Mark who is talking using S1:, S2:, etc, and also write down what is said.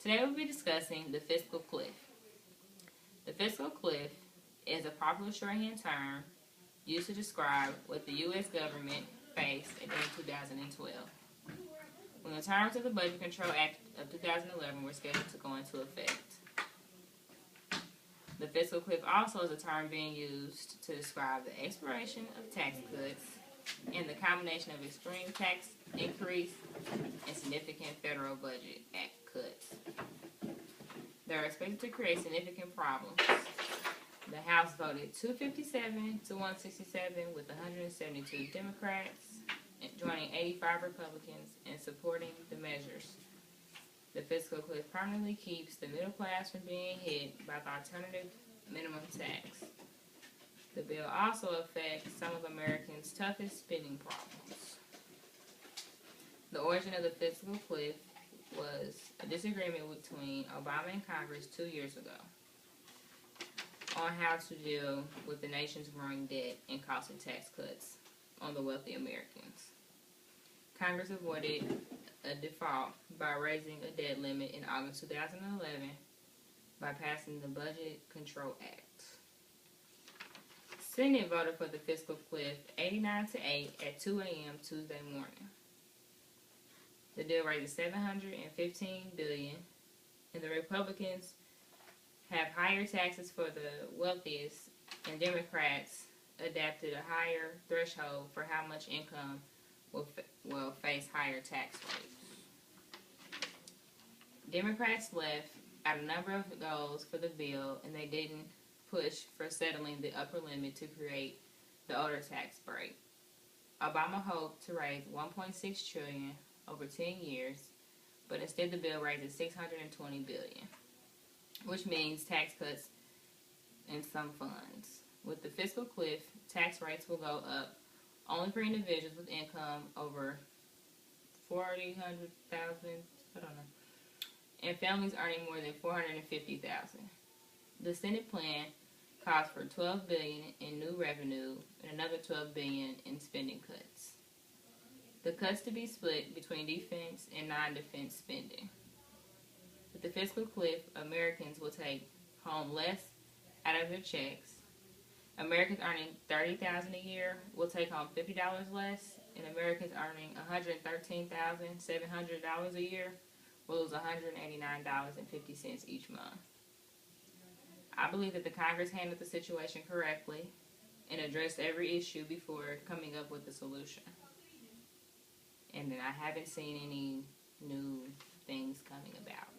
S1: Today we'll be discussing the fiscal cliff. The fiscal cliff is a popular shorthand term used to describe what the U.S. government faced in 2012, when the terms of the Budget Control Act of 2011 were scheduled to go into effect. The fiscal cliff also is a term being used to describe the expiration of tax cuts and the combination of extreme tax increase and significant federal budget act cuts. They are expected to create significant problems. The House voted 257 to 167 with 172 Democrats joining 85 Republicans in supporting the measures. The fiscal cliff permanently keeps the middle class from being hit by the alternative minimum tax. The bill also affects some of Americans' toughest spending problems. The origin of the fiscal cliff was a disagreement between Obama and Congress 2 years ago on how to deal with the nation's growing debt and costly tax cuts on the wealthy Americans. Congress avoided a default by raising a debt limit in August 2011 by passing the Budget Control Act. Senate voted for the fiscal cliff 89 to 8 at 2 a.m. Tuesday morning. The deal raises $715 billion, and the Republicans have higher taxes for the wealthiest, and Democrats adapted a higher threshold for how much income will face higher tax rates. Democrats left out a number of goals for the bill, and they didn't push for settling the upper limit to create the older tax break. Obama hoped to raise $1.6 trillion over 10 years, but instead the bill raises $620 billion, which means tax cuts in some funds. With the fiscal cliff, tax rates will go up only for individuals with income over $400,000, and families earning more than $450,000. The Senate plan calls for $12 billion in new revenue and another $12 billion in spending cuts. The cuts to be split between defense and non-defense spending. With the fiscal cliff, Americans will take home less out of their checks. Americans earning $30,000 a year will take home $50 less, and Americans earning $113,700 a year will lose $189.50 each month. I believe that the Congress handled the situation correctly and addressed every issue before coming up with a solution. And then I haven't seen any new things coming about.